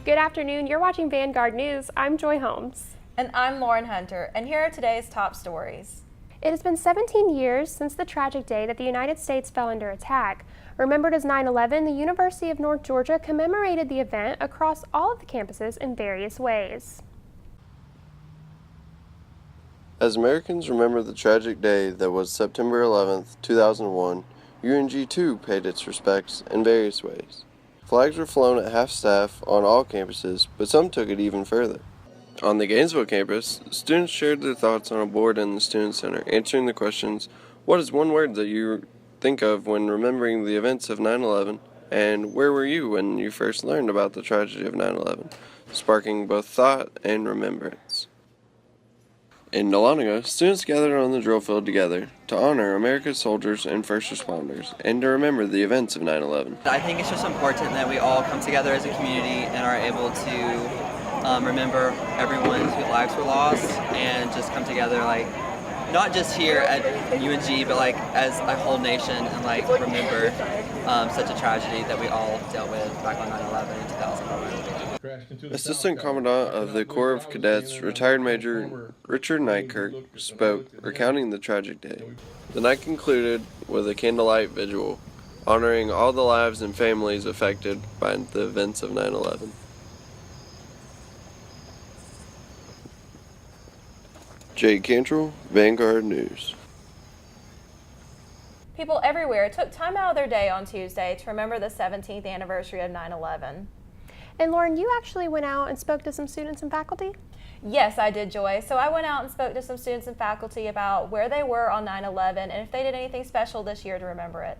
Good afternoon. You're watching Vanguard News. I'm Joy Holmes. And I'm Lauren Hunter, and here are today's top stories. It has been 17 years since the tragic day that the United States fell under attack. Remembered as 9/11, the University of North Georgia commemorated the event across all of the campuses in various ways. As Americans remember the tragic day that was September 11th, 2001, UNG too paid its respects in various ways. Flags were flown at half-staff on all campuses, but some took it even further. On the Gainesville campus, students shared their thoughts on a board in the Student Center, answering the questions, what is one word that you think of when remembering the events of 9/11, and where were you when you first learned about the tragedy of 9/11, sparking both thought and remembrance. In Dahlonega, students gathered on the drill field together to honor America's soldiers and first responders and to remember the events of 9/11. I think it's just important that we all come together as a community and are able to remember everyone whose lives were lost and just come together, like, not just here at UNG, but like as a whole nation, and like remember such a tragedy that we all dealt with back on 9/11 in 2001. Assistant Commandant of the Corps of Cadets, retired Major Richard Nightkerk, spoke, recounting the tragic day. The night concluded with a candlelight vigil, honoring all the lives and families affected by the events of 9/11. Jake Cantrell, Vanguard News. People everywhere took time out of their day on Tuesday to remember the 17th anniversary of 9/11. And Lauren, you actually went out and spoke to some students and faculty? Yes, I did, Joy. So I went out and spoke to some students and faculty about where they were on 9/11 and if they did anything special this year to remember it.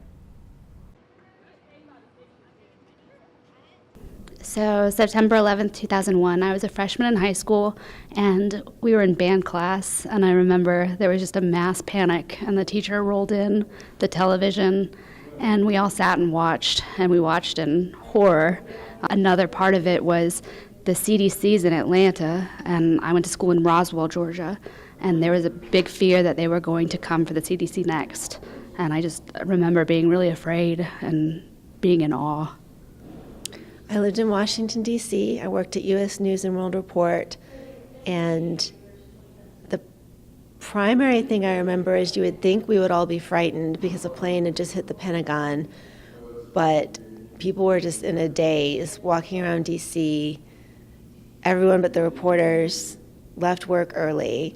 So September 11th, 2001, I was a freshman in high school, and we were in band class, and I remember there was just a mass panic, and the teacher rolled in the television, and we all sat and we watched in horror. Another part of it was the CDC's in Atlanta, and I went to school in Roswell, Georgia, and there was a big fear that they were going to come for the CDC next, and I just remember being really afraid and being in awe. I lived in Washington, D.C. I worked at U.S. News and World Report, and the primary thing I remember is you would think we would all be frightened because a plane had just hit the Pentagon, but people were just in a daze, walking around D.C. Everyone but the reporters left work early.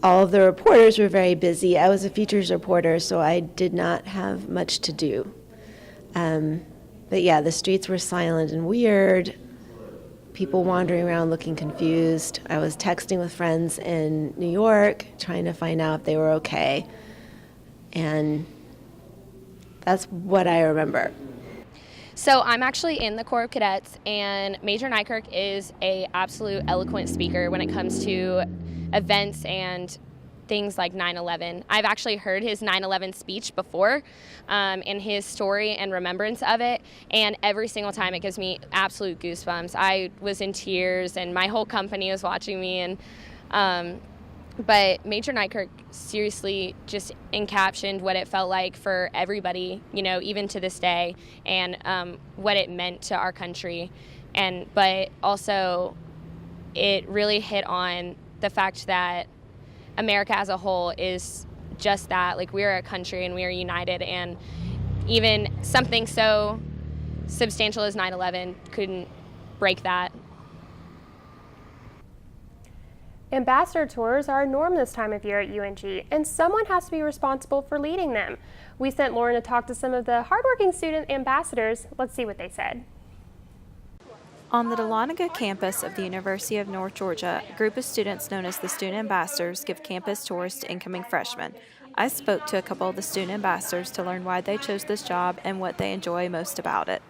All of the reporters were very busy. I was a features reporter, so I did not have much to do. But yeah, the streets were silent and weird, people wandering around looking confused. I was texting with friends in New York, trying to find out if they were okay. And that's what I remember. So I'm actually in the Corps of Cadets, and Major Nightkerk is an absolute eloquent speaker when it comes to events and things like 9/11. I've actually heard his 9/11 speech before, and his story and remembrance of it, and every single time it gives me absolute goosebumps. I was in tears, and my whole company was watching me, and but Major Nightkerk seriously just encaptioned what it felt like for everybody, you know, even to this day, and what it meant to our country, but also it really hit on the fact that America as a whole is just that. Like, we're a country and we are united, and even something so substantial as 9/11 couldn't break that. Ambassador tours are a norm this time of year at UNG, and someone has to be responsible for leading them. We sent Lauren to talk to some of the hardworking student ambassadors. Let's see what they said. On the Dahlonega campus of the University of North Georgia, a group of students known as the Student Ambassadors give campus tours to incoming freshmen. I spoke to a couple of the student ambassadors to learn why they chose this job and what they enjoy most about it.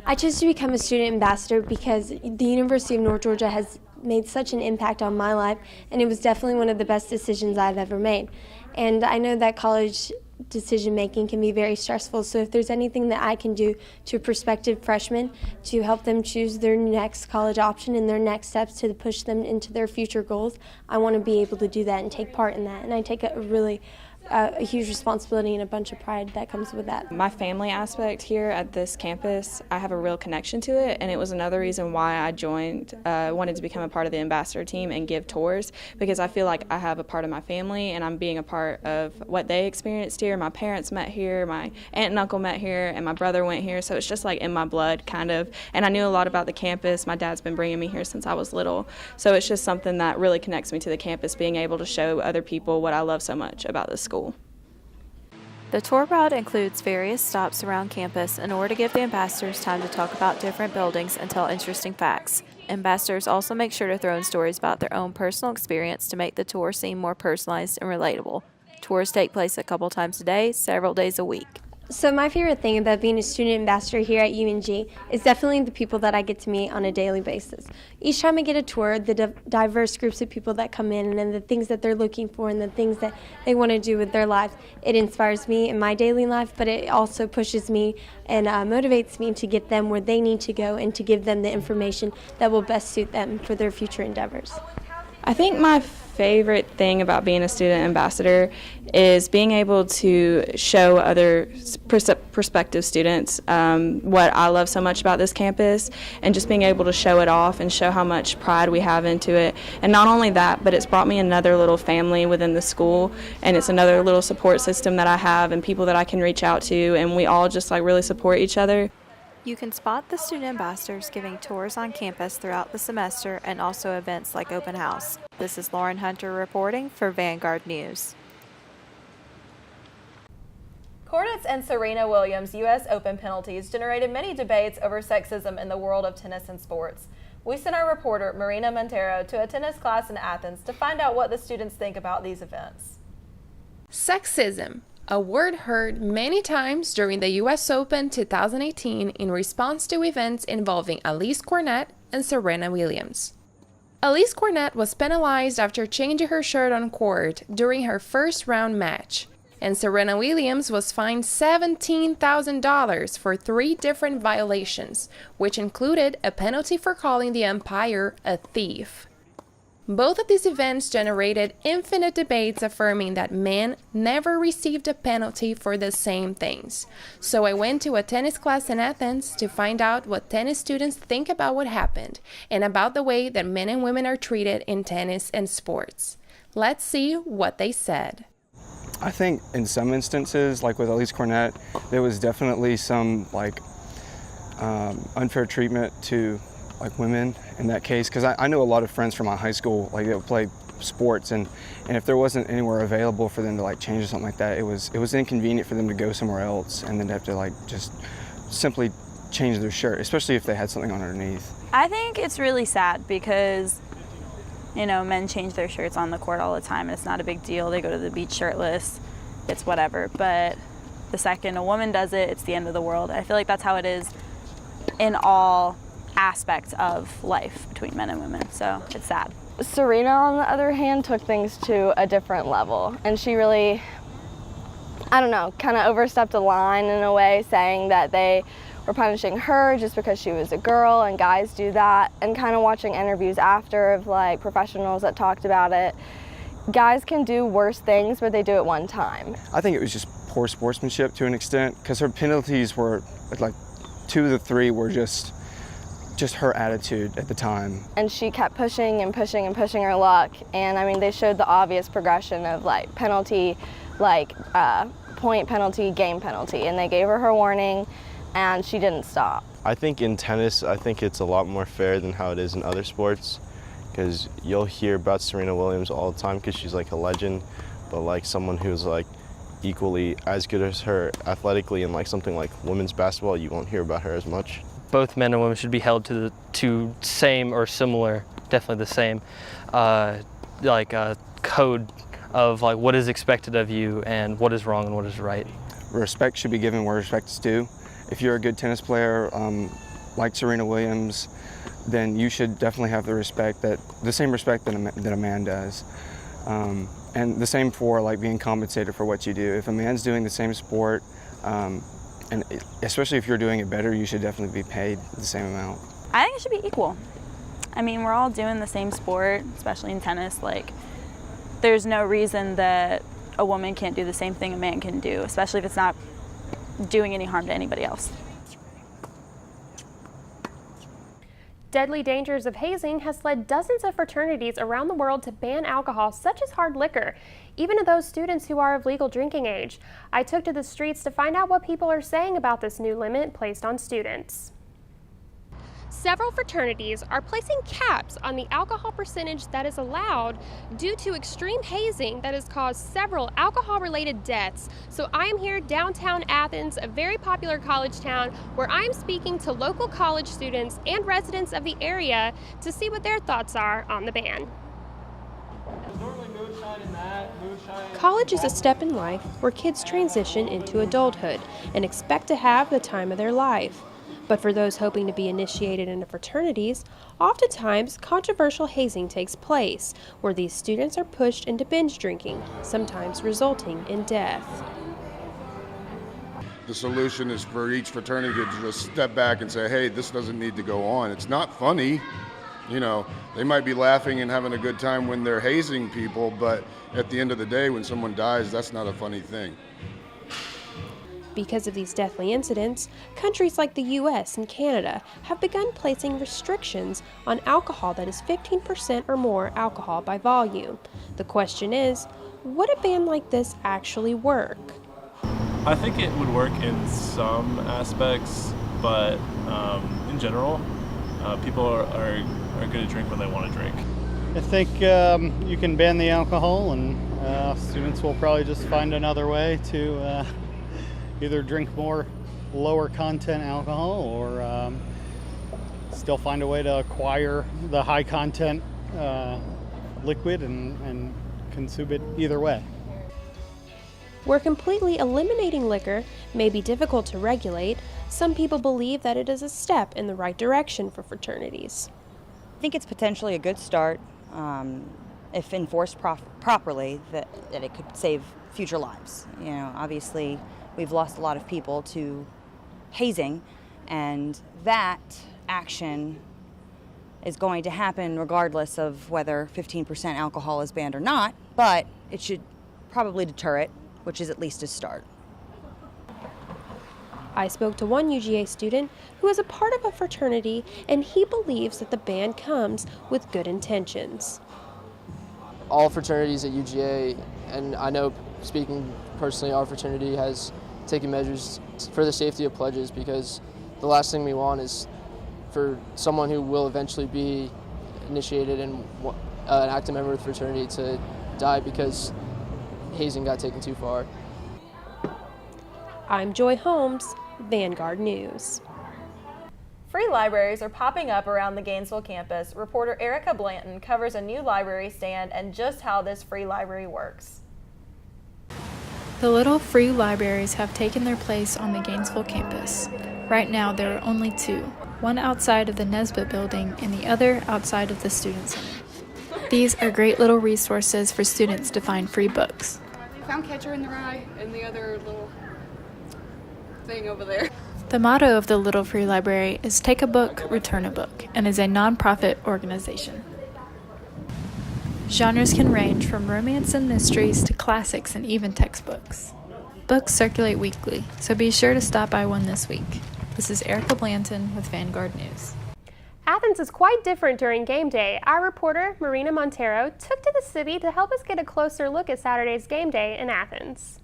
I chose to become a student ambassador because the University of North Georgia has made such an impact on my life, and it was definitely one of the best decisions I've ever made. And I know that college decision making can be very stressful, so if there's anything that I can do to prospective freshmen to help them choose their next college option and their next steps to push them into their future goals, I want to be able to do that and take part in that. And I take a really a huge responsibility and a bunch of pride that comes with that. My family aspect here at this campus, I have a real connection to it, and it was another reason why I wanted to become a part of the ambassador team and give tours, because I feel like I have a part of my family and I'm being a part of what they experienced here. My parents met here, my aunt and uncle met here, and my brother went here, so it's just like in my blood kind of, and I knew a lot about the campus. My dad's been bringing me here since I was little, so it's just something that really connects me to the campus, being able to show other people what I love so much about this school. The tour route includes various stops around campus in order to give the ambassadors time to talk about different buildings and tell interesting facts. Ambassadors also make sure to throw in stories about their own personal experience to make the tour seem more personalized and relatable. Tours take place a couple times a day, several days a week. So my favorite thing about being a student ambassador here at UNG is definitely the people that I get to meet on a daily basis. Each time I get a tour, the diverse groups of people that come in and then the things that they're looking for and the things that they want to do with their lives, it inspires me in my daily life, but it also pushes me and motivates me to get them where they need to go and to give them the information that will best suit them for their future endeavors. I think my favorite thing about being a student ambassador is being able to show other prospective students what I love so much about this campus, and just being able to show it off and show how much pride we have into it. And not only that, but it's brought me another little family within the school, and it's another little support system that I have and people that I can reach out to, and we all just like really support each other. You can spot the student ambassadors giving tours on campus throughout the semester and also events like open house. This is Lauren Hunter reporting for Vanguard News. Cordett's and Serena Williams' U.S. Open penalties generated many debates over sexism in the world of tennis and sports. We sent our reporter, Marina Montero, to a tennis class in Athens to find out what the students think about these events. Sexism, a word heard many times during the U.S. Open 2018 in response to events involving Elise Cornet and Serena Williams. Elise Cornet was penalized after changing her shirt on court during her first round match, and Serena Williams was fined $17,000 for 3 different violations, which included a penalty for calling the umpire a thief. Both of these events generated infinite debates affirming that men never received a penalty for the same things. So I went to a tennis class in Athens to find out what tennis students think about what happened and about the way that men and women are treated in tennis and sports. Let's see what they said. I think in some instances, like with Elise Cornet, there was definitely some unfair treatment to women in that case, because I know a lot of friends from my high school that would play sports, and if there wasn't anywhere available for them to change or something like that, it was inconvenient for them to go somewhere else and then have to just simply change their shirt, especially if they had something on underneath. I think it's really sad because men change their shirts on the court all the time and it's not a big deal. They go to the beach shirtless, it's whatever, but the second a woman does it, it's the end of the world. I feel like that's how it is in all aspects of life between men and women, so it's sad. Serena, on the other hand, took things to a different level, and she really, kind of overstepped a line in a way, saying that they were punishing her just because she was a girl, and guys do that, and kind of watching interviews after of professionals that talked about it. Guys can do worse things, but they do it one time. I think it was just poor sportsmanship to an extent, because her penalties were 2 of the 3 were just her attitude at the time. And she kept pushing and pushing and pushing her luck, and they showed the obvious progression of penalty, point penalty, game penalty, and they gave her warning and she didn't stop. I think in tennis, it's a lot more fair than how it is in other sports, because you'll hear about Serena Williams all the time because she's a legend, but someone who's equally as good as her athletically in something like women's basketball, you won't hear about her as much. Both men and women should be held to same or similar, definitely the same, code of what is expected of you and what is wrong and what is right. Respect should be given where respect is due. If you're a good tennis player like Serena Williams, then you should definitely have the same respect that a man does. And the same for being compensated for what you do. If a man's doing the same sport, and especially if you're doing it better, you should definitely be paid the same amount. I think it should be equal. We're all doing the same sport, especially in tennis. There's no reason that a woman can't do the same thing a man can do, especially if it's not doing any harm to anybody else. Deadly dangers of hazing has led dozens of fraternities around the world to ban alcohol such as hard liquor, even to those students who are of legal drinking age. I took to the streets to find out what people are saying about this new limit placed on students. Several fraternities are placing caps on the alcohol percentage that is allowed due to extreme hazing that has caused several alcohol-related deaths. So I am here downtown Athens, a very popular college town, where I am speaking to local college students and residents of the area to see what their thoughts are on the ban. College is a step in life where kids transition into adulthood and expect to have the time of their life. But for those hoping to be initiated into fraternities, oftentimes controversial hazing takes place, where these students are pushed into binge drinking, sometimes resulting in death. The solution is for each fraternity to just step back and say, hey, this doesn't need to go on. It's not funny. You know, they might be laughing and having a good time when they're hazing people, but at the end of the day, when someone dies, that's not a funny thing. Because of these deathly incidents, countries like the U.S. and Canada have begun placing restrictions on alcohol that is 15% or more alcohol by volume. The question is, would a ban like this actually work? I think it would work in some aspects, but in general, people are going to drink when they want to drink. I think you can ban the alcohol, and students will probably just find another way to either drink more lower content alcohol or still find a way to acquire the high content liquid and consume it either way. Where completely eliminating liquor may be difficult to regulate, some people believe that it is a step in the right direction for fraternities. I think it's potentially a good start if enforced properly, that it could save future lives. You know, obviously we've lost a lot of people to hazing, and that action is going to happen regardless of whether 15% alcohol is banned or not, but it should probably deter it, which is at least a start. I spoke to one UGA student who is a part of a fraternity, and he believes that the ban comes with good intentions. All fraternities at UGA, and I know speaking personally, our fraternity has taken measures for the safety of pledges, because the last thing we want is for someone who will eventually be initiated and an active member of the fraternity to die because hazing got taken too far. I'm Joy Holmes, Vanguard News. Free libraries are popping up around the Gainesville campus. Reporter Erica Blanton covers a new library stand and just how this free library works. The little free libraries have taken their place on the Gainesville campus. Right now there are only two, one outside of the Nesbitt building and the other outside of the Student Center. These are great little resources for students to find free books. We found Catcher in the Rye and the other little thing over there. The motto of the Little Free Library is Take a Book, Return a Book, and is a non-profit organization. Genres can range from romance and mysteries to classics and even textbooks. Books circulate weekly, so be sure to stop by one this week. This is Erica Blanton with Vanguard News. Athens is quite different during game day. Our reporter, Marina Montero, took to the city to help us get a closer look at Saturday's game day in Athens.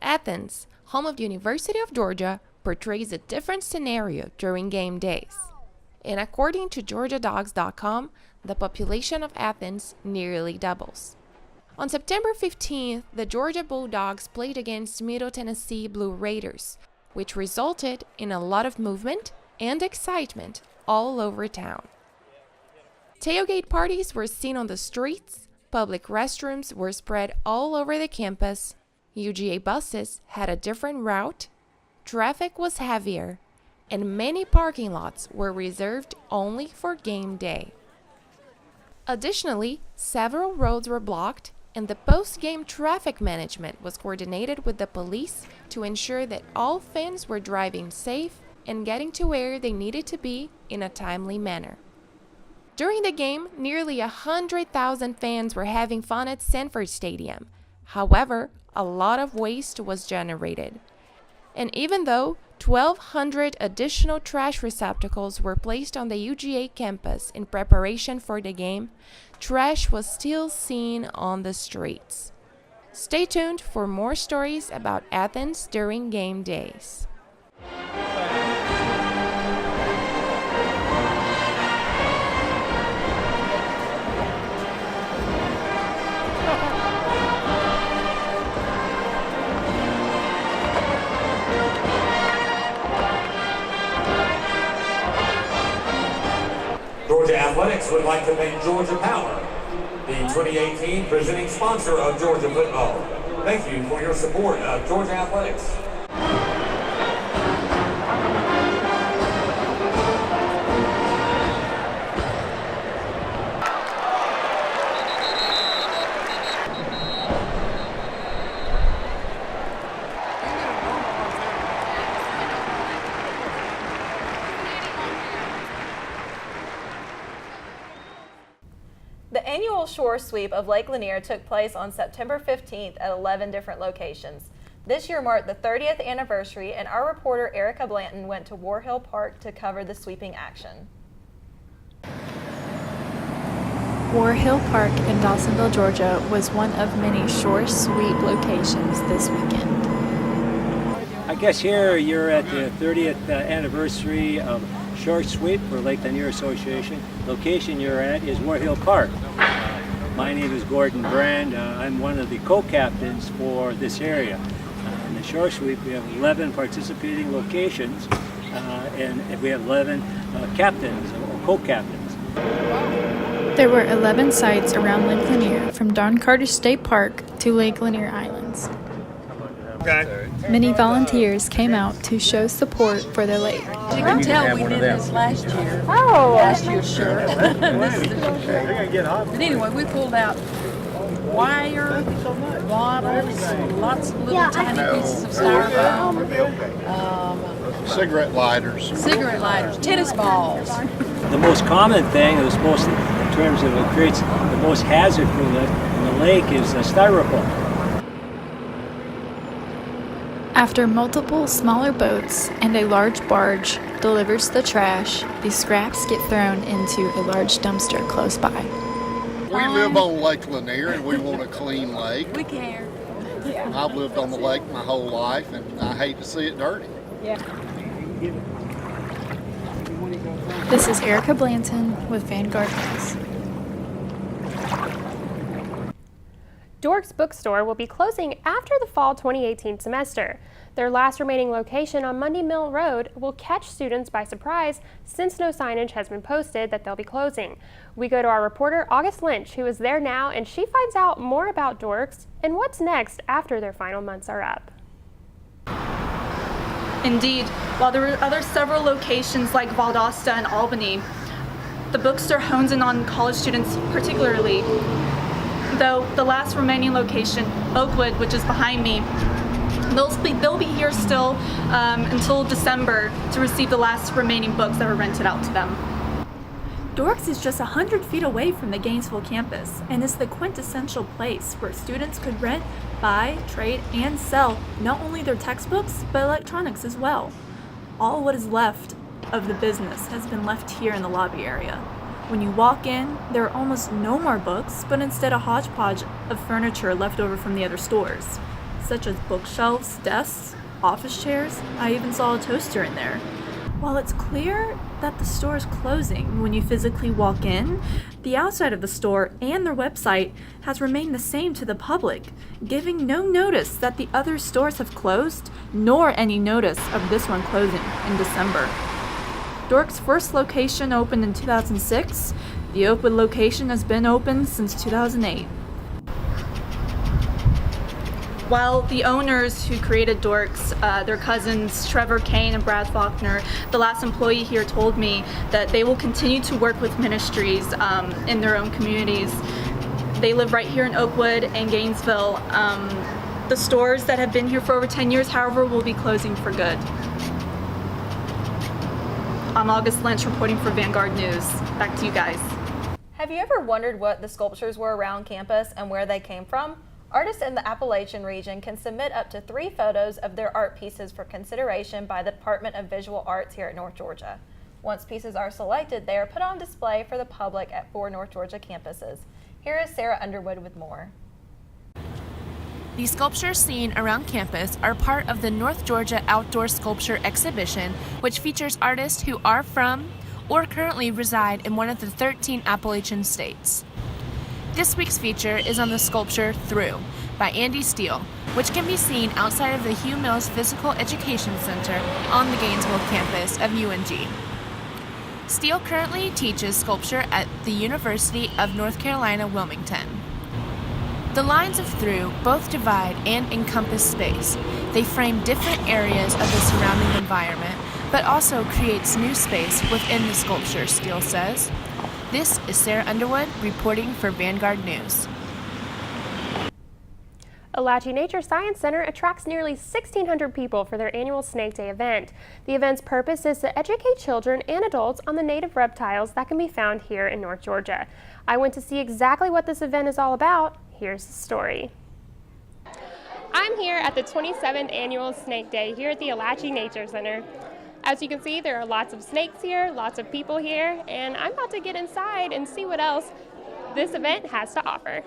Athens, home of the University of Georgia, portrays a different scenario during game days. And according to GeorgiaDogs.com, the population of Athens nearly doubles. On September 15th, the Georgia Bulldogs played against Middle Tennessee Blue Raiders, which resulted in a lot of movement and excitement all over town. Tailgate parties were seen on the streets, public restrooms were spread all over the campus, UGA buses had a different route, traffic was heavier, and many parking lots were reserved only for game day. Additionally, several roads were blocked, and the post-game traffic management was coordinated with the police to ensure that all fans were driving safe and getting to where they needed to be in a timely manner. During the game, nearly 100,000 fans were having fun at Sanford Stadium. However, a lot of waste was generated. And even though 1,200 additional trash receptacles were placed on the UGA campus in preparation for the game, trash was still seen on the streets. Stay tuned for more stories about Athens during game days. Georgia Athletics would like to thank Georgia Power, the 2018 presenting sponsor of Georgia football. Thank you for your support of Georgia Athletics. The annual shore sweep of Lake Lanier took place on September 15th at 11 different locations. This year marked the 30th anniversary, and our reporter Erica Blanton went to War Hill Park to cover the sweeping action. War Hill Park in Dawsonville, Georgia was one of many shore sweep locations this weekend. I guess here you're at the 30th anniversary of Shore Sweep for Lake Lanier Association. Location you're at is War Hill Park. My name is Gordon Brand. I'm one of the co-captains for this area. In the Shore Sweep we have 11 participating locations and we have 11 captains or co-captains. There were 11 sites around Lake Lanier, from Don Carter State Park to Lake Lanier Islands. Many volunteers came out to show support for the lake. You can tell we did this last year. Oh! Last year's shirt. But anyway, we pulled out wire, bottles, lots of little tiny pieces of styrofoam. Cigarette lighters, tennis balls. The most common thing, in terms of what creates the most hazard for the lake is styrofoam. After multiple smaller boats and a large barge delivers the trash, the scraps get thrown into a large dumpster close by. We live on Lake Lanier and we want a clean lake. We care. I've lived on the lake my whole life and I hate to see it dirty. Yeah. This is Erica Blanton with Vanguard News. Dork's Bookstore will be closing after the fall 2018 semester. Their last remaining location on Mundy Mill Road will catch students by surprise since no signage has been posted that they'll be closing. We go to our reporter August Lynch, who is there now, and she finds out more about Dork's and what's next after their final months are up. Indeed, while there were several locations like Valdosta and Albany, the bookstore hones in on college students particularly. Though the last remaining location, Oakwood, which is behind me, they'll be here still until December to receive the last remaining books that were rented out to them. Dorks is just 100 feet away from the Gainesville campus and is the quintessential place where students could rent, buy, trade, and sell not only their textbooks, but electronics as well. All what is left of the business has been left here in the lobby area. When you walk in, there are almost no more books, but instead a hodgepodge of furniture left over from the other stores, such as bookshelves, desks, office chairs. I even saw a toaster in there. While it's clear that the store is closing when you physically walk in, the outside of the store and their website has remained the same to the public, giving no notice that the other stores have closed, nor any notice of this one closing in December. Dork's first location opened in 2006. The Oakwood location has been open since 2008. While the owners who created Dorks, their cousins Trevor Kane and Brad Faulkner, the last employee here told me that they will continue to work with ministries in their own communities. They live right here in Oakwood and Gainesville. The stores that have been here for over 10 years, however, will be closing for good. I'm August Lynch reporting for Vanguard News. Back to you guys. Have you ever wondered what the sculptures were around campus and where they came from? Artists in the Appalachian region can submit up to 3 photos of their art pieces for consideration by the Department of Visual Arts here at North Georgia. Once pieces are selected, they are put on display for the public at 4 North Georgia campuses. Here is Sarah Underwood with more. The sculptures seen around campus are part of the North Georgia Outdoor Sculpture Exhibition, which features artists who are from or currently reside in one of the 13 Appalachian states. This week's feature is on the sculpture Through by Andy Steele, which can be seen outside of the Hugh Mills Physical Education Center on the Gainesville campus of UNG. Steele currently teaches sculpture at the University of North Carolina, Wilmington. The lines of Through both divide and encompass space. They frame different areas of the surrounding environment, but also creates new space within the sculpture, Steele says. This is Sarah Underwood reporting for Vanguard News. Alachie Nature Science Center attracts nearly 1,600 people for their annual Snake Day event. The event's purpose is to educate children and adults on the native reptiles that can be found here in North Georgia. I went to see exactly what this event is all about. Here's the story. I'm here at the 27th annual Snake Day here at the Alachie Nature Center. As you can see, there are lots of snakes here, lots of people here, and I'm about to get inside and see what else this event has to offer.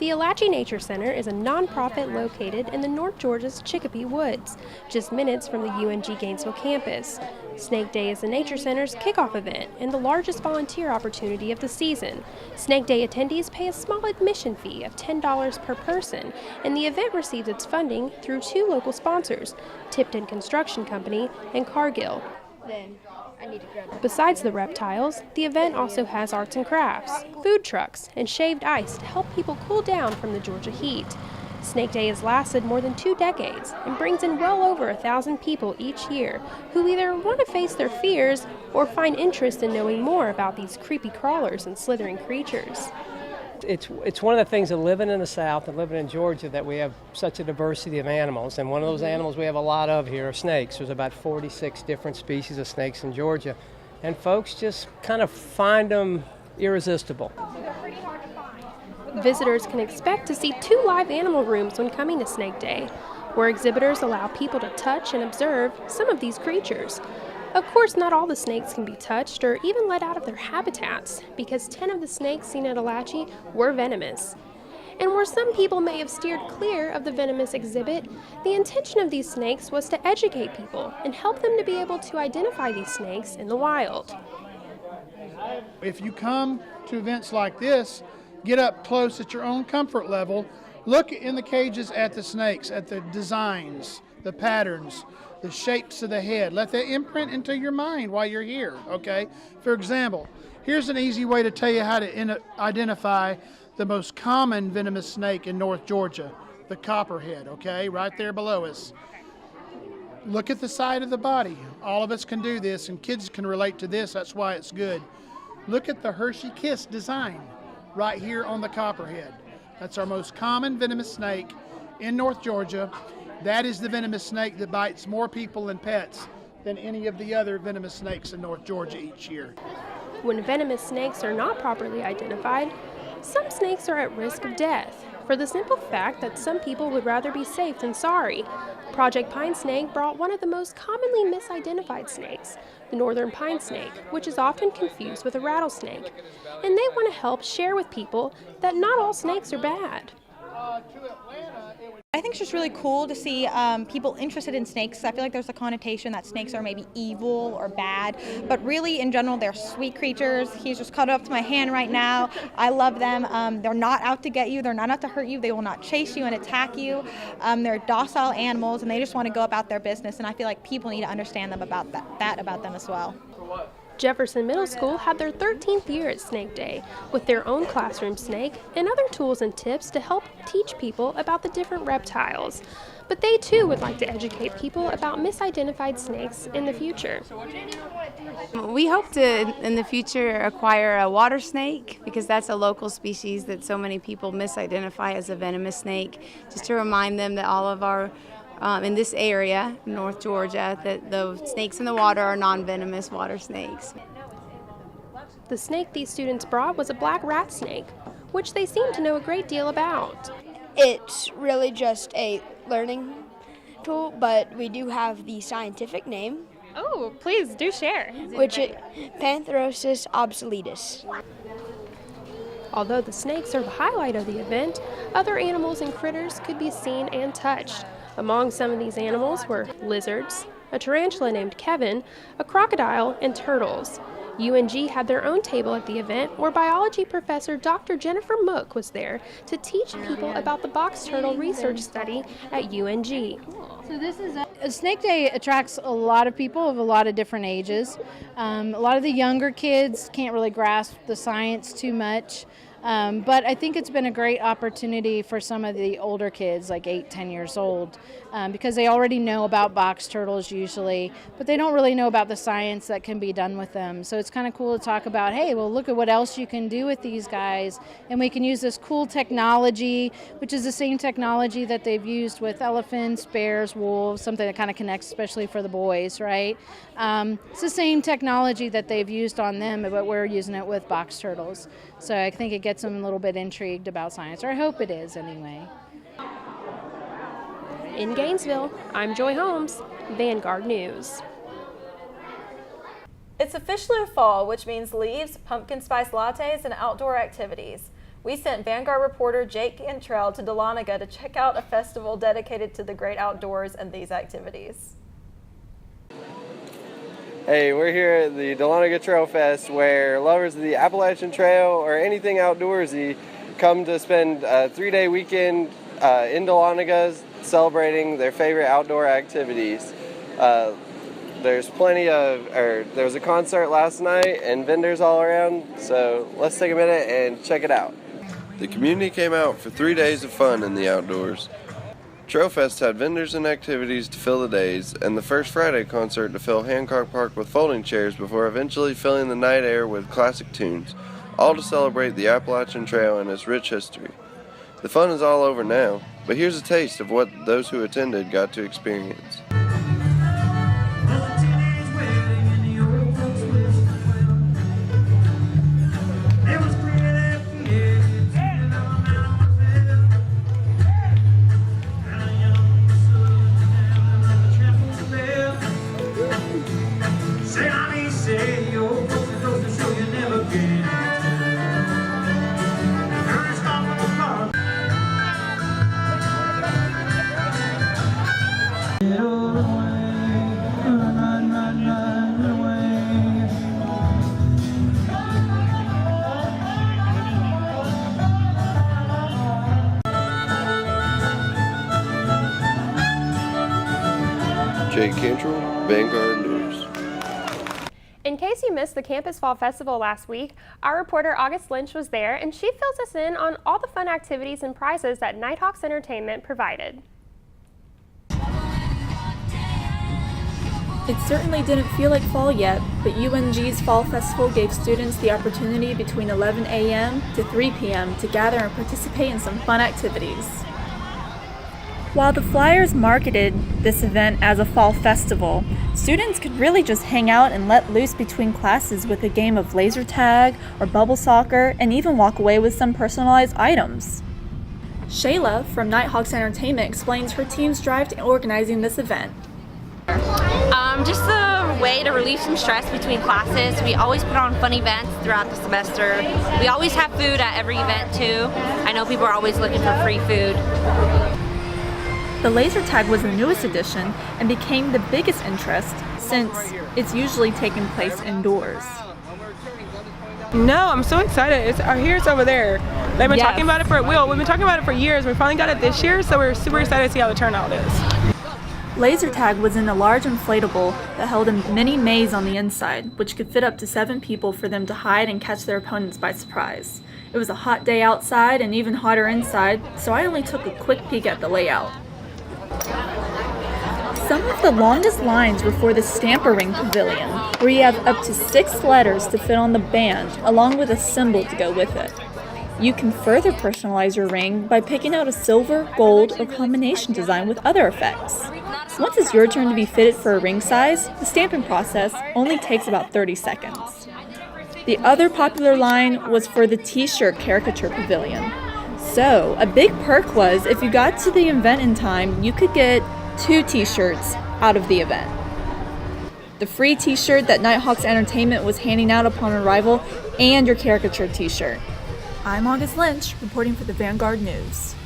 The Alachie Nature Center is a nonprofit located in the North Georgia's Chicopee Woods, just minutes from the UNG Gainesville campus. Snake Day is the Nature Center's kickoff event and the largest volunteer opportunity of the season. Snake Day attendees pay a small admission fee of $10 per person, and the event receives its funding through 2 local sponsors, Tipton Construction Company and Cargill. Besides the reptiles, the event also has arts and crafts, food trucks, and shaved ice to help people cool down from the Georgia heat. Snake Day has lasted more than 2 decades and brings in well over 1,000 people each year who either want to face their fears or find interest in knowing more about these creepy crawlers and slithering creatures. It's one of the things of living in the South and living in Georgia that we have such a diversity of animals, and one of those animals we have a lot of here are snakes. There's about 46 different species of snakes in Georgia, and folks just kind of find them irresistible. Visitors can expect to see 2 live animal rooms when coming to Snake Day, where exhibitors allow people to touch and observe some of these creatures. Of course, not all the snakes can be touched or even let out of their habitats, because 10 of the snakes seen at Alachie were venomous. And where some people may have steered clear of the venomous exhibit, the intention of these snakes was to educate people and help them to be able to identify these snakes in the wild. If you come to events like this, get up close at your own comfort level, look in the cages at the snakes, at the designs, the patterns, the shapes of the head. Let that imprint into your mind while you're here, okay? For example, here's an easy way to tell you how to identify the most common venomous snake in North Georgia, the copperhead, okay? Right there below us. Look at the side of the body. All of us can do this, and kids can relate to this. That's why it's good. Look at the Hershey Kiss design right here on the copperhead. That's our most common venomous snake in North Georgia. That is the venomous snake that bites more people and pets than any of the other venomous snakes in North Georgia each year. When venomous snakes are not properly identified, some snakes are at risk of death, for the simple fact that some people would rather be safe than sorry. Project Pine Snake brought one of the most commonly misidentified snakes, the northern pine snake, which is often confused with a rattlesnake. And they want to help share with people that not all snakes are bad. I think it's just really cool to see people interested in snakes. I feel like there's a connotation that snakes are maybe evil or bad, but really in general they're sweet creatures. He's just cuddled up to my hand right now. I love them. They're not out to get you. They're not out to hurt you. They will not chase you and attack you. They're docile animals and they just want to go about their business, and I feel like people need to understand them about that about them as well. Jefferson Middle School had their 13th year at Snake Day with their own classroom snake and other tools and tips to help teach people about the different reptiles. But they too would like to educate people about misidentified snakes in the future. We hope to, in the future, acquire a water snake because that's a local species that so many people misidentify as a venomous snake, just to remind them that all of our in this area, North Georgia, that the snakes in the water are non-venomous water snakes. The snake these students brought was a black rat snake, which they seemed to know a great deal about. It's really just a learning tool, but we do have the scientific name. Oh, please do share. Which is Pantherosis obsoletus. Although the snakes are the highlight of the event, other animals and critters could be seen and touched. Among some of these animals were lizards, a tarantula named Kevin, a crocodile, and turtles. UNG had their own table at the event where biology professor Dr. Jennifer Mook was there to teach people about the box turtle research study at UNG. So this is a Snake Day attracts a lot of people of a lot of different ages. A lot of the younger kids can't really grasp the science too much. But I think it's been a great opportunity for some of the older kids, like 8-10 years old, because they already know about box turtles usually, but they don't really know about the science that can be done with them. So it's kind of cool to talk about, hey, well, look at what else you can do with these guys, and we can use this cool technology, which is the same technology that they've used with elephants, bears, wolves, something that kind of connects especially for the boys, right? It's the same technology that they've used on them, but we're using it with box turtles. So I think it gets them a little bit intrigued about science, or I hope it is anyway. In Gainesville, I'm Joy Holmes, Vanguard News. It's officially fall, which means leaves, pumpkin spice lattes, and outdoor activities. We sent Vanguard reporter Jake Cantrell to Dahlonega to check out a festival dedicated to the great outdoors and these activities. Hey, we're here at the Dahlonega Trail Fest, where lovers of the Appalachian Trail or anything outdoorsy come to spend a 3-day weekend in Dahlonega celebrating their favorite outdoor activities. There was a concert last night and vendors all around, so let's take a minute and check it out. The community came out for 3 days of fun in the outdoors. Trailfest had vendors and activities to fill the days, and the first Friday concert to fill Hancock Park with folding chairs before eventually filling the night air with classic tunes, all to celebrate the Appalachian Trail and its rich history. The fun is all over now, but here's a taste of what those who attended got to experience. Jake Cantrell, Vanguard News. In case you missed the Campus Fall Festival last week, our reporter August Lynch was there, and she fills us in on all the fun activities and prizes that Nighthawks Entertainment provided. It certainly didn't feel like fall yet, but UNG's Fall Festival gave students the opportunity between 11 a.m. to 3 p.m. to gather and participate in some fun activities. While the flyers marketed this event as a fall festival, students could really just hang out and let loose between classes with a game of laser tag or bubble soccer, and even walk away with some personalized items. Shayla from Nighthawks Entertainment explains her team's drive in organizing this event. Just a way to relieve some stress between classes. We always put on fun events throughout the semester. We always have food at every event too. I know people are always looking for free food. The laser tag was the newest addition and became the biggest interest since it's usually taking place indoors. No, I'm so excited. Here's over there. They've been talking about it we've been talking about it for years. We finally got it this year, so we're super excited to see how the turnout is. Laser tag was in a large inflatable that held a mini maze on the inside, which could fit up to 7 people for them to hide and catch their opponents by surprise. It was a hot day outside and even hotter inside, so I only took a quick peek at the layout. Some of the longest lines were for the Stamper Ring Pavilion, where you have up to 6 letters to fit on the band, along with a symbol to go with it. You can further personalize your ring by picking out a silver, gold, or combination design with other effects. Once it's your turn to be fitted for a ring size, the stamping process only takes about 30 seconds. The other popular line was for the t-shirt caricature pavilion. So, a big perk was if you got to the event in time, you could get 2 t-shirts out of the event. The free t-shirt that Nighthawks Entertainment was handing out upon arrival, and your caricature t-shirt. I'm August Lynch, reporting for the Vanguard News.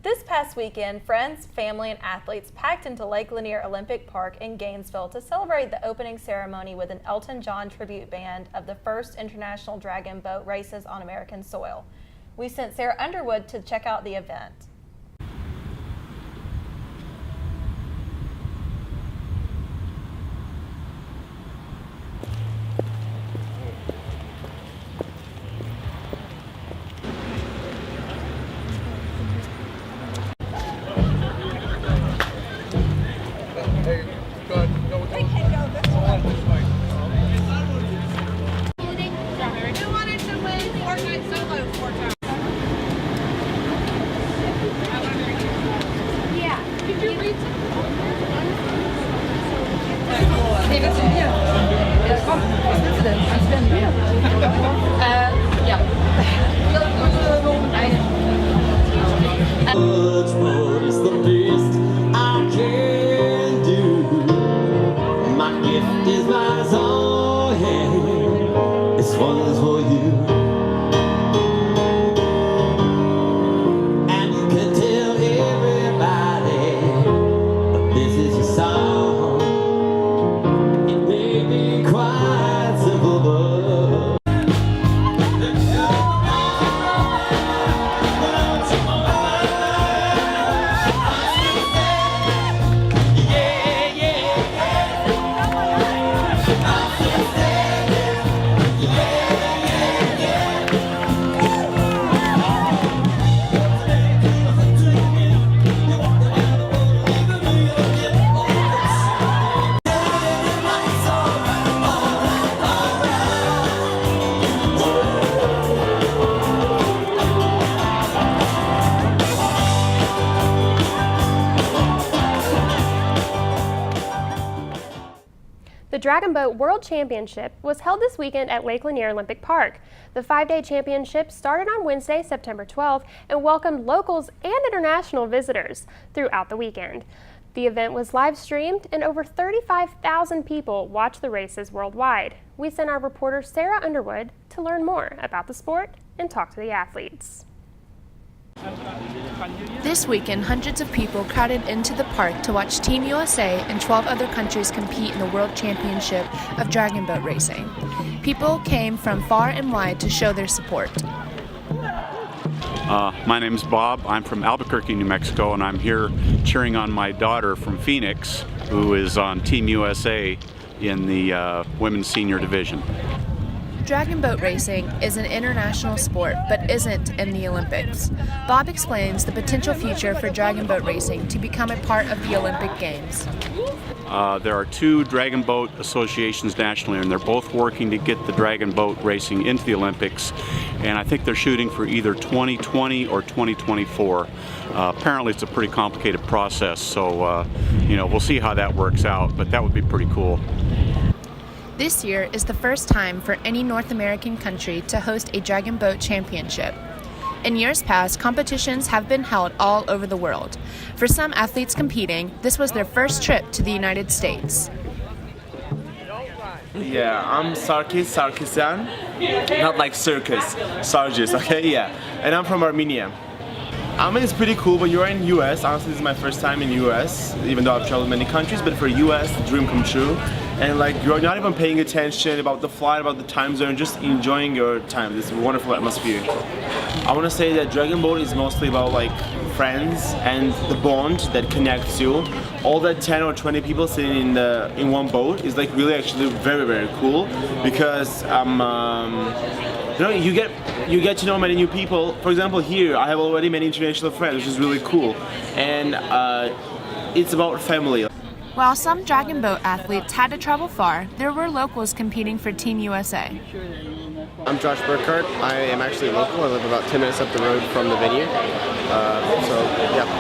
This past weekend, friends, family, and athletes packed into Lake Lanier Olympic Park in Gainesville to celebrate the opening ceremony with an Elton John tribute band of the first international dragon boat races on American soil. We sent Sarah Underwood to check out the event. The Dragon Boat World Championship was held this weekend at Lake Lanier Olympic Park. The 5-day championship started on Wednesday, September 12th, and welcomed locals and international visitors throughout the weekend. The event was live streamed and over 35,000 people watched the races worldwide. We sent our reporter Sarah Underwood to learn more about the sport and talk to the athletes. This weekend, hundreds of people crowded into the park to watch Team USA and 12 other countries compete in the World Championship of Dragon Boat Racing. People came from far and wide to show their support. My name's Bob. I'm from Albuquerque, New Mexico, and I'm here cheering on my daughter from Phoenix, who is on Team USA in the women's senior division. Dragon boat racing is an international sport, but isn't in the Olympics. Bob explains the potential future for dragon boat racing to become a part of the Olympic Games. There are 2 dragon boat associations nationally, and they're both working to get the dragon boat racing into the Olympics, and I think they're shooting for either 2020 or 2024. Apparently it's a pretty complicated process, so we'll see how that works out, but that would be pretty cool. This year is the first time for any North American country to host a Dragon Boat Championship. In years past, competitions have been held all over the world. For some athletes competing, this was their first trip to the United States. Yeah, I'm Sarkisian, not like circus, Sargis, okay, yeah. And I'm from Armenia. I mean, it's pretty cool, but you're in US. Honestly, this is my first time in US, even though I've traveled many countries, but for US, the dream come true. And like, you're not even paying attention about the flight, about the time zone, just enjoying your time, this wonderful atmosphere. I want to say that Dragon Boat is mostly about like friends and the bond that connects you. All that 10 or 20 people sitting in one boat is like really actually very, very cool, because you get to know many new people. For example, here I have already many international friends, which is really cool, and it's about family. While some dragon boat athletes had to travel far, there were locals competing for Team USA. I'm Josh Burkhart. I am actually local. I live about 10 minutes up the road from the venue.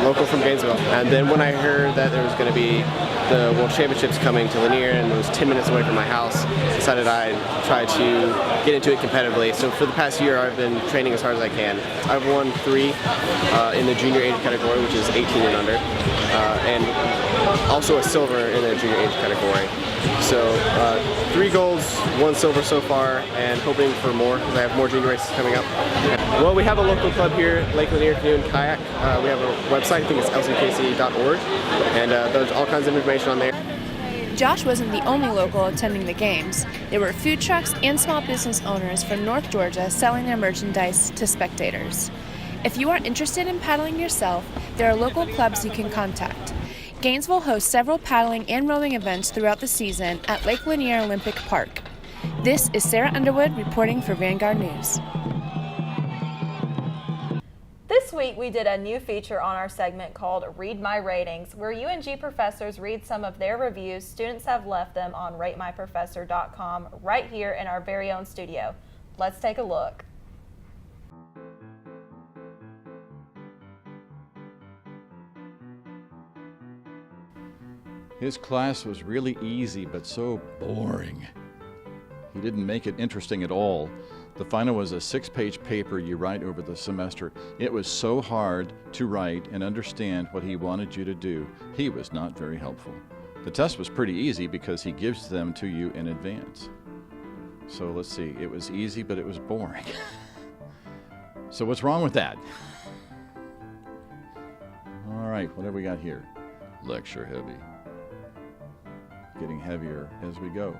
Local from Gainesville. And then when I heard that there was going to be the World Championships coming to Lanier and it was 10 minutes away from my house, decided I'd try to get into it competitively. So for the past year, I've been training as hard as I can. I've won 3 in the junior age category, which is 18 and under, and also a silver in the junior age category. So 3 golds, 1 silver so far, and hoping for more because I have more junior races coming up. Well, we have a local club here, Lake Lanier Canoe and Kayak. We have a website, I think it's lckc.org, and there's all kinds of information on there. Josh wasn't the only local attending the games. There were food trucks and small business owners from North Georgia selling their merchandise to spectators. If you are interested in paddling yourself, there are local clubs you can contact. Gainesville hosts several paddling and rowing events throughout the season at Lake Lanier Olympic Park. This is Sarah Underwood reporting for Vanguard News. This week we did a new feature on our segment called Read My Ratings, where UNG professors read some of their reviews students have left them on ratemyprofessor.com right here in our very own studio. Let's take a look. His class was really easy, but so boring. He didn't make it interesting at all. The final was a 6-page paper you write over the semester. It was so hard to write and understand what he wanted you to do. He was not very helpful. The test was pretty easy because he gives them to you in advance. So let's see, it was easy, but it was boring. So what's wrong with that? All right, what have we got here? Lecture heavy. Getting heavier as we go.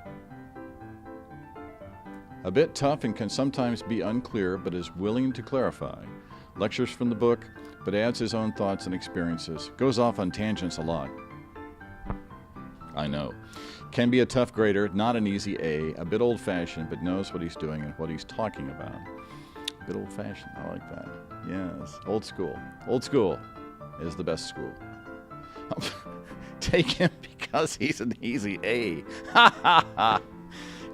A bit tough and can sometimes be unclear, but is willing to clarify. Lectures from the book, but adds his own thoughts and experiences. Goes off on tangents a lot. I know. Can be a tough grader, not an easy A, bit old-fashioned, but knows what he's doing and what he's talking about. A bit old-fashioned, I like that. Yes, old school. Old school is the best school. Take him because he's an easy A. Ha ha ha.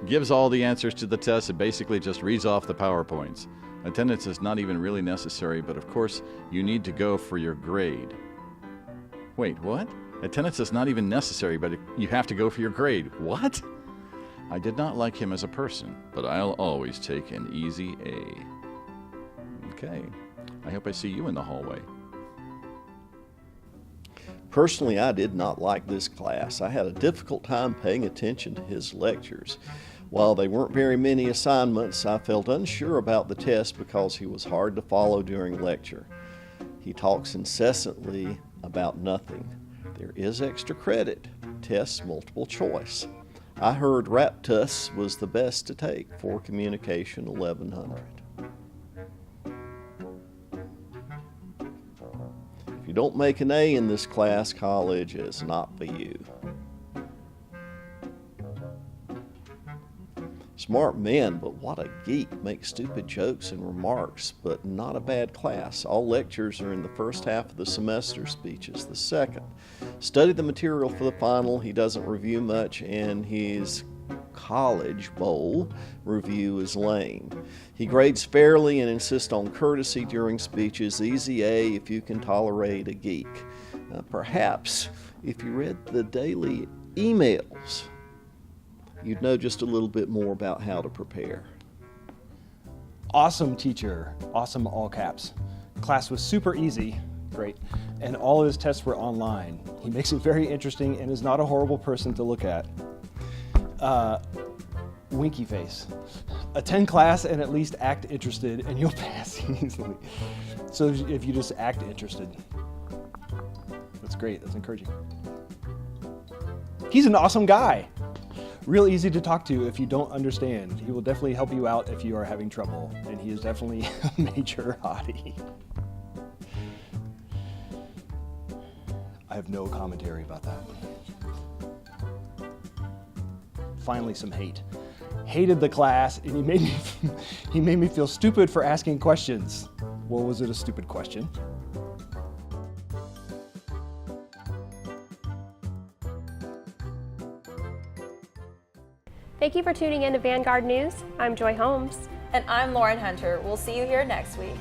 Gives all the answers to the test and basically just reads off the PowerPoints. Attendance is not even really necessary, but of course you need to go for your grade. Wait, what? Attendance is not even necessary, but you have to go for your grade. What? I did not like him as a person, but I'll always take an easy A. Okay. I hope I see you in the hallway. Personally, I did not like this class. I had a difficult time paying attention to his lectures. While they weren't very many assignments, I felt unsure about the test because he was hard to follow during lecture. He talks incessantly about nothing. There is extra credit, tests multiple choice. I heard Raptus was the best to take for Communication 1100. If you don't make an A in this class, college is not for you. Smart men, but what a geek. Make stupid jokes and remarks, but not a bad class. All lectures are in the first half of the semester, speeches the second. Study the material for the final. He doesn't review much, and his College Bowl review is lame. He grades fairly and insists on courtesy during speeches. Easy A if you can tolerate a geek. Perhaps if you read the daily emails, you'd know just a little bit more about how to prepare. Awesome teacher, awesome all caps. Class was super easy, great, and all of his tests were online. He makes it very interesting and is not a horrible person to look at. Winky face. Attend class and at least act interested and you'll pass easily. So if you just act interested, that's great, that's encouraging. He's an awesome guy. Real easy to talk to if you don't understand. He will definitely help you out if you are having trouble, and he is definitely a major hottie. I have no commentary about that. Finally, some hate. Hated the class, and he made me feel stupid for asking questions. Well, was it a stupid question? Thank you for tuning in to Vanguard News. I'm Joy Holmes. And I'm Lauren Hunter. We'll see you here next week.